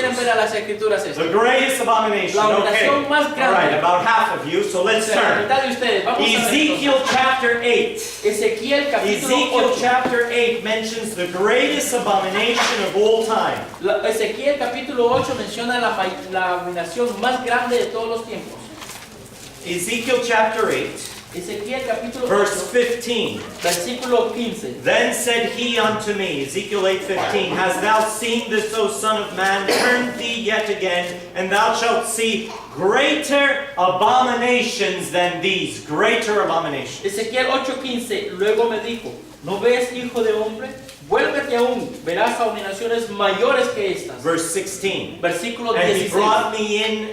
Quieren ver a las escrituras esto. The greatest abomination. La Okay. abominación más grande. All right, about half of you, so let's La turn. mitad de ustedes. Vamos a ver Ezekiel entonces. chapter 8. Ezequiel capítulo Ezekiel 8. chapter 8 mentions the greatest abomination of all time. Ezequiel capítulo 8 menciona la abominación más grande de todos los tiempos. Ezekiel chapter 8, Ezequiel capítulo verse 8, 15. versículo 15. Then said he unto me, Ezekiel 8:15, Hast thou seen this, O son of man? Turn thee yet again, and thou shalt see greater abominations than these. Greater abominations. Ezequiel 8:15, luego me dijo, ¿no ves, hijo de hombre? Vuélvete aún, verás abominaciones mayores que estas. Verse 16. Versículo And he 16. brought me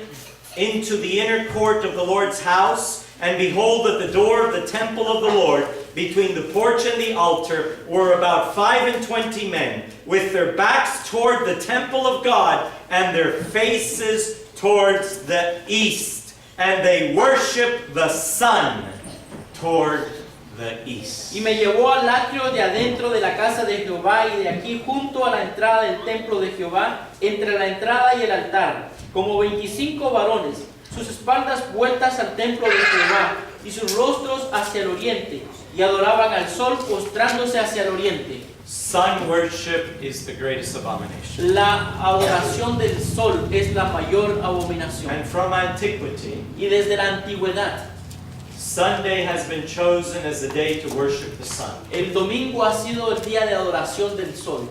into the inner court of the Lord's house, and behold, at the door of the temple of the Lord, between the porch and the altar, were about 25 men, with their backs toward the temple of God, and their faces towards the east. And they worship the sun toward the east. Y me llevó al atrio de adentro de la casa de Jehová, y de aquí junto a la entrada del templo de Jehová, entre la entrada y el altar, como 25 varones, sus espaldas vueltas al templo de Jehová, y sus rostros hacia el oriente, y adoraban al sol postrándose hacia el oriente. Sun worship is the greatest abomination. La adoración del sol es la mayor abominación. And from antiquity, Y desde la antigüedad, Sunday has been chosen as a day to worship the sun. el domingo ha sido el día de adoración del sol.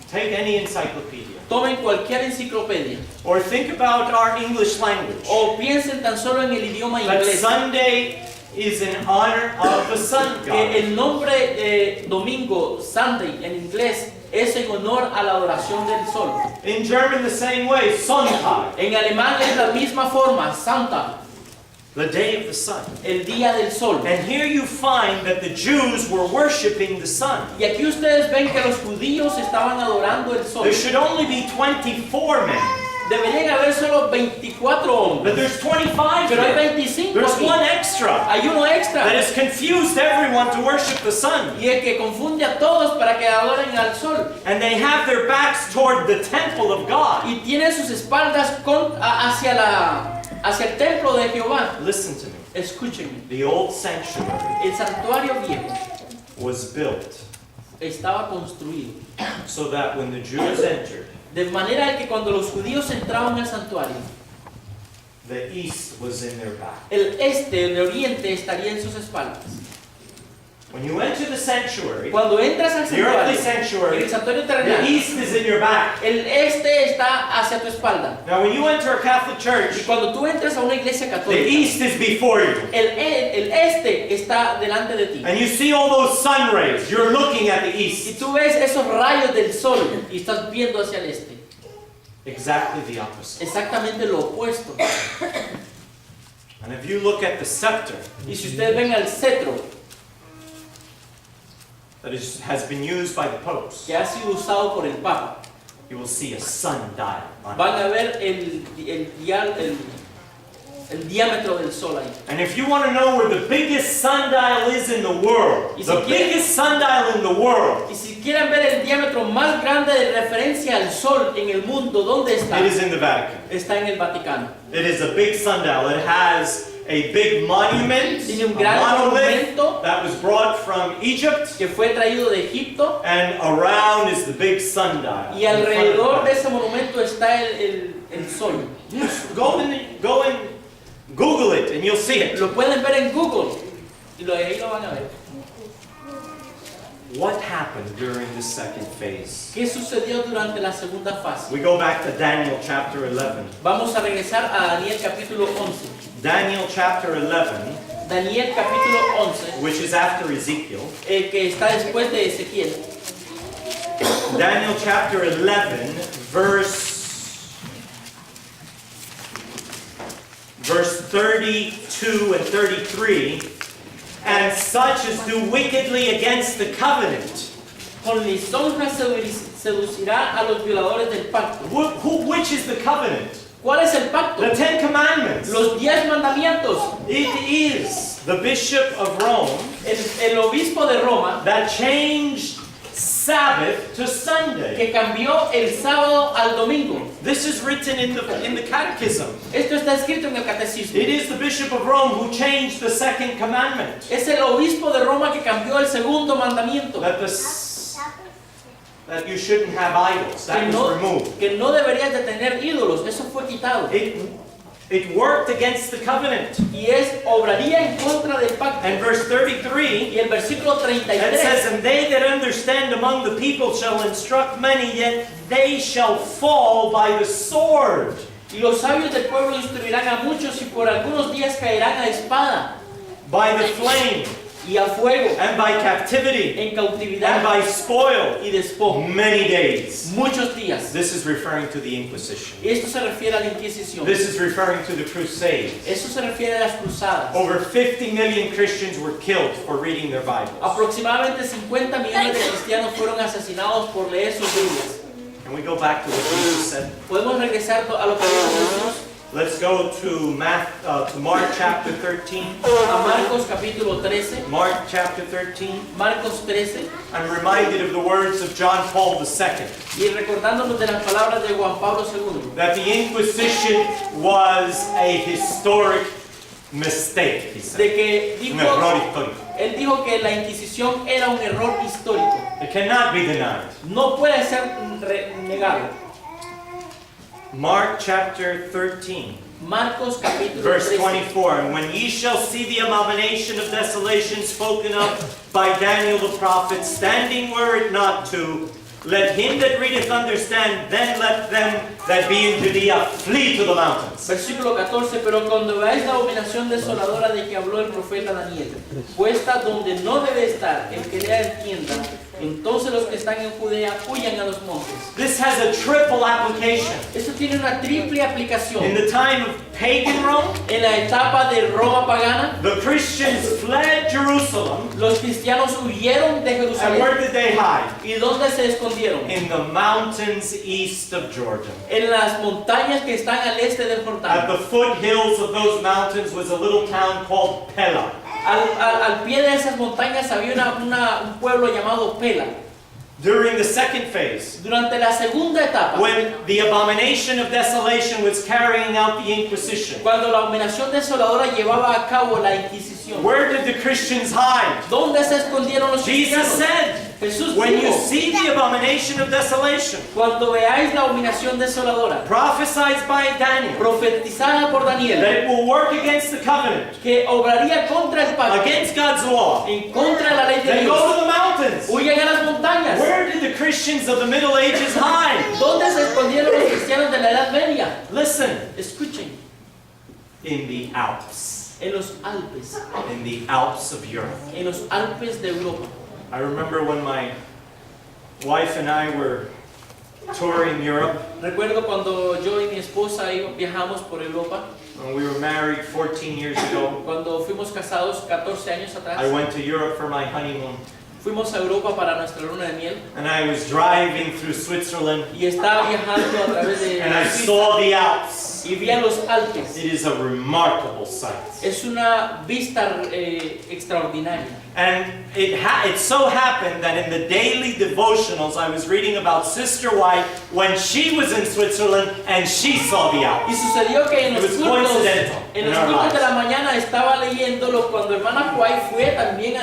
Take any encyclopedia. Tomen cualquier enciclopedia, Or think about our English language. o piensen tan solo en el idioma That inglés. Sunday is in honor of the sun Que god. el nombre de domingo, Sunday, en inglés, es en honor a la adoración del sol. In German the same way, Sonntag, En alemán es la misma forma, Santa, the day of the sun. el día del sol. And here you find that the Jews were worshiping the sun. Y aquí ustedes ven que los judíos estaban adorando el sol. There should only be 24 men, Deberían haber solo 24 but hombres, there's 25 pero hay men. 25 There's aquí. one extra Hay uno that extra, has confused everyone to worship the sun. y el que confunde a todos para que adoren al sol. And they have their backs toward the temple of God. Y tienen sus espaldas hacia el templo de Jehová. Listen to me. Escúchenme, The old sanctuary el santuario viejo was built estaba construido so that when the Jews entered, de manera que cuando los judíos entraban al santuario, the east was in their back. el oriente estaría en sus espaldas. When you enter the sanctuary, Cuando entras al the earthly santuario, el sanctuary, santuario the terrenal, east is in your back. el este está hacia tu espalda. Now when you enter a Catholic Y church, cuando tú entras a una iglesia the católica, east is before you. el este está delante de ti. And you see all those sun rays, you're looking at the Y east. tú ves esos rayos del sol y estás viendo hacia el este. Exactly the opposite. Exactamente lo opuesto. And if you look at the scepter Y si ustedes ven al cetro that has been used by the popes, que ha sido usado por el Papa, you will see a sundial on it. van a ver el diámetro del sol ahí. And if you want to know where the biggest sundial is in the world, Y si the quiere- biggest sundial in the world, Y si quieren ver el diámetro más grande de referencia al sol en el mundo, ¿dónde está? it is in the Vatican. Está en el Vaticano. It is a big sundial. It has a big monument, Tiene un a gran monolith monumento that was brought from Egypt, que fue traído de Egipto, and around is the big sundial. y alrededor de ese monumento está el sol. Yes, go and Google it and you'll see it. Lo pueden ver en Google y ahí lo van a ver. What happened during the second phase? ¿Qué sucedió durante la segunda fase? We go back to Daniel chapter 11. Vamos a regresar a Daniel capítulo 11. Daniel chapter 11, Daniel capítulo 11, which is after Ezekiel. el que está después de Ezequiel. Daniel chapter 11, verse 32 and 33. And such as do wickedly against the covenant. Con lisonja seducirá a los violadores del pacto. Which is the covenant? ¿Cuál es el pacto? The Ten Commandments. Los 10 mandamientos. It is the Bishop of Rome El obispo de Roma that changed Sabbath to Sunday. que cambió el sábado al domingo. This is written in the Catechism. Esto está escrito en el catecismo. It is the Bishop of Rome who changed the second commandment. Es el obispo de Roma que cambió el segundo mandamiento. That you shouldn't have idols. That was removed. Que no deberías de tener ídolos. Eso fue quitado. It worked against the covenant. Y obraría en contra del pacto. And verse 33, y el versículo 33, it says, and they that understand among the people shall instruct many, yet they shall fall by the sword. Y los sabios del pueblo instruirán a muchos y por algunos días caerán a espada. By the flame. Y a fuego. And by captivity. En cautividad. And by spoil. Y despojo. Many days. Muchos días. This is referring to the Inquisition. Esto se refiere a la Inquisición. This is referring to the Crusades. Eso se refiere a las cruzadas. Over 50 million Christians were killed for reading their Bibles. Aproximadamente 50 millones de cristianos fueron asesinados por leer sus Biblias. Can we go back to what Jesus said? Podemos regresar a lo que dijo Jesús. Let's go to Mark chapter 13. A Marcos capítulo 13. Mark chapter 13. Marcos 13. I'm reminded of the words of John Paul II. Y recordándonos de las palabras de Juan Pablo II. That the Inquisition was a historic mistake, he said. De que Un error histórico. Él dijo que la Inquisición era un error histórico. It cannot be denied. No puede ser negado. Mark chapter 13. Marcos capítulo Verse 13. 24, and when ye shall see the abomination of desolation spoken of by Daniel the prophet, standing were it not to, let him that readeth understand, then let them that be in Judea flee to the mountains. Versículo 14, pero cuando veáis la abominación desoladora de que habló el profeta Daniel, puesta donde no debe estar, el que lea entienda, entonces los que están en Judea huyan a los montes. This has a triple application. Esto tiene una triple aplicación. In the time of pagan Rome, en la etapa de Roma pagana, the Christians fled Jerusalem. Los cristianos huyeron de Jerusalén. And where did they hide? ¿Y dónde se escondieron? In the mountains east of Jordan. En las montañas que están al este del Jordán. At the foothills of those mountains was a little town called Pella. Al pie de esas montañas había un pueblo llamado Pela. During the second phase, durante la segunda etapa, when the abomination of desolation was carrying out the Inquisition, cuando la abominación desoladora llevaba a cabo la Inquisición, where did the Christians hide? ¿Dónde se escondieron los cristianos? Jesus said, Jesús when dijo, you see the abomination of desolation, cuando veáis la abominación desoladora, prophesied by Daniel, profetizada por Daniel, that it will work against the covenant, que obraría contra el pacto, against God's law, en contra de la ley de then Dios, go to the mountains. huyan a las montañas. Where did the Christians of the Middle Ages hide? ¿Dónde se escondieron los cristianos de la Edad Media? Listen. Escuchen. In the Alps. En los Alpes. In the Alps of Europe. En los Alpes de Europa. I remember when my wife and I were touring Europe. Recuerdo cuando yo y mi esposa viajamos por Europa. When we were married 14 years ago. Cuando fuimos casados 14 años atrás. I went to Europe for my honeymoon. Fuimos a Europa para nuestra luna de miel. And I was driving through Switzerland. Y estaba viajando a través de And I saw the Alps. Y vi a los Alpes. It is a remarkable sight. Es una vista extraordinaria. And it so happened that in the daily devotionals I was reading about Sister White when she was in Switzerland and she saw the Alps. Y sucedió que en los cultos de la mañana estaba leyéndolo cuando hermana White fue también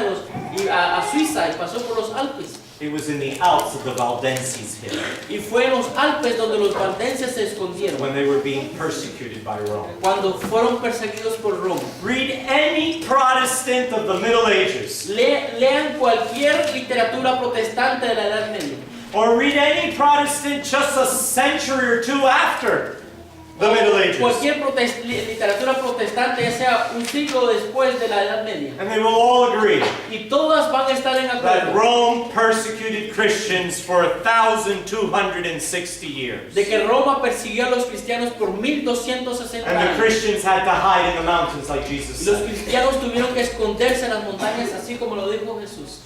a Suiza y pasó por los Alpes. It was in the Alps of the Valdenses hill. Y fue en los Alpes donde los valdenses se escondieron. When they were being persecuted by Rome. Cuando fueron perseguidos por Roma. Read any Protestant of the Middle Ages. Lean cualquier literatura protestante de la Edad Media. Or read any Protestant just a century or two after the Middle Ages. Cualquier literatura protestante, ya sea un siglo después de la Edad Media. And they will all agree y todas van a estar en acuerdo that Rome persecuted Christians for 1,260 years. De que Roma persiguió a los cristianos por 1260 and años. the Christians had to hide in the mountains like Jesus Y los said. cristianos tuvieron que esconderse en las montañas así como lo dijo Jesús.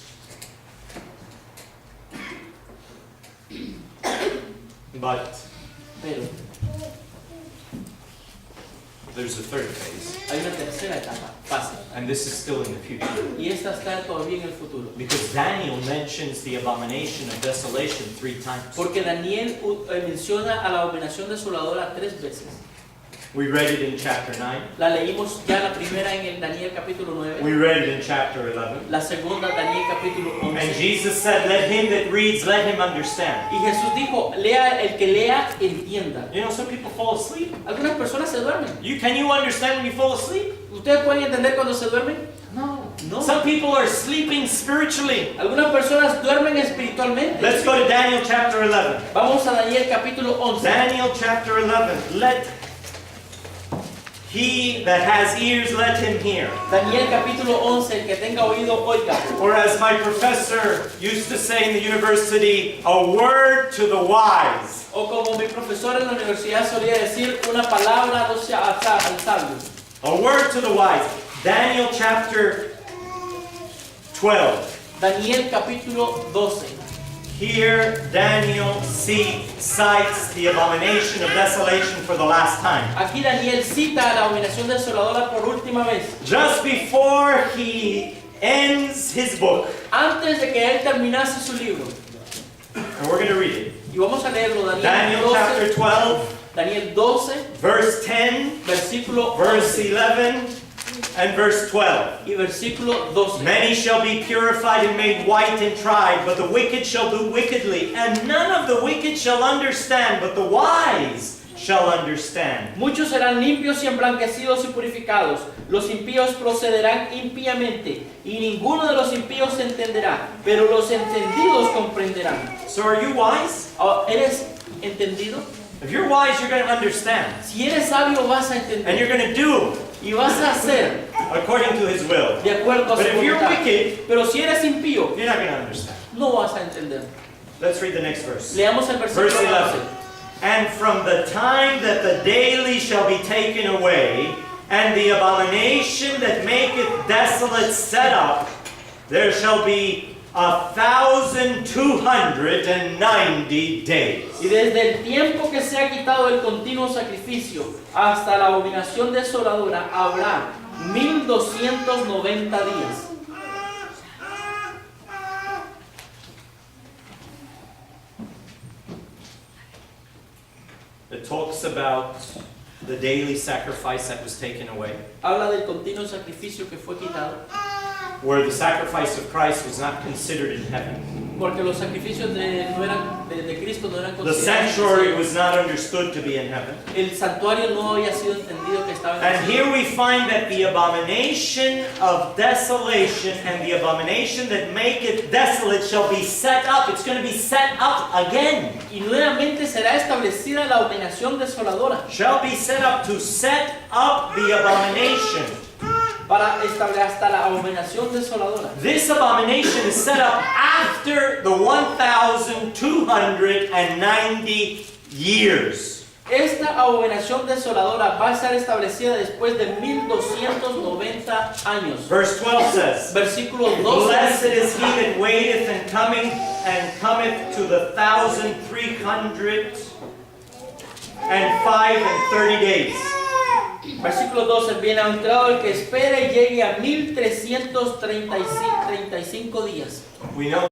Pero there's a third phase. Hay una tercera etapa, fase. And this is still in the future. Y esta está todavía en el futuro. Because Daniel mentions the abomination of desolation 3 times. Porque Daniel menciona a la abominación desoladora 3 veces. We read it in chapter 9. La leímos ya la primera en el Daniel capítulo 9. We read it in chapter 11. La segunda Daniel capítulo 11. And Jesus said, let him that reads, let him understand. Y Jesús dijo, lea, el que lea, entienda. You know, some people fall asleep. Algunas personas se duermen. Can you understand when you fall asleep? ¿Ustedes pueden entender cuando se duermen? No. No. Some people are sleeping spiritually. Algunas personas duermen espiritualmente. Let's go to Daniel chapter 11. Vamos a Daniel capítulo 11. Daniel chapter 11. Let he that has ears, let him hear. Daniel capítulo 11, el que tenga oído, oiga. Or as my professor used to say in the university, a word to the wise. O como mi profesor en la universidad solía decir, una palabra al sabio. A word to the wise. Daniel chapter 12. Daniel capítulo 12. Here Daniel cites the abomination of desolation for the last time. Aquí Daniel cita a la abominación desoladora por última vez. Just before he ends his book. Antes de que él terminase su libro. And we're going to read it. Y vamos a leerlo, Daniel 12, chapter 12. Daniel 12, Verse 10. versículo Verse 11 11. And verse 12. y versículo 12. Many shall be purified and made white and tried, but the wicked shall do wickedly, and none of the wicked shall understand, but the wise shall understand. Muchos serán limpios y emblanquecidos y purificados. Los impíos procederán impíamente, y ninguno de los impíos entenderá, pero los entendidos comprenderán. So are you wise? ¿Eres entendido? If you're wise, you're going to understand. Si eres sabio, vas a And entender. you're going to do Y vas a hacer according to his will. de acuerdo a But su if you're voluntad. wicked, Pero si eres impío, you're not going to understand. no vas a entender. Let's read the next verse. Leamos el versículo Verse 11. 11. And from the time that the daily shall be taken away, and the abomination that maketh desolate set up, there shall be 1,290 days. Y desde el tiempo que se ha quitado el continuo sacrificio hasta la abominación desoladora habrá 1290 días. It talks about the daily sacrifice that was taken away, Habla del continuo sacrificio que fue quitado, where the sacrifice of Christ was not considered in heaven. porque los sacrificios de Cristo no eran The considerados. sanctuary was not understood to be in heaven. El santuario no había sido entendido que estaba en el And cielo. here we find that the abomination of desolation and the abomination that maketh desolate shall be set up. It's going to be set up again. Y nuevamente será establecida la abominación desoladora Shall be set up to set up the abomination. para establecer hasta la abominación desoladora. This abomination is set up after the 1,290 years. Esta abominación desoladora va a ser establecida después de 1290 años. Verse 12 says, Versículo 12. Blessed is he that waiteth and cometh to the 1,305 days. Versículo 12. Bienaventurado el que espere y llegue a 1335 días. We know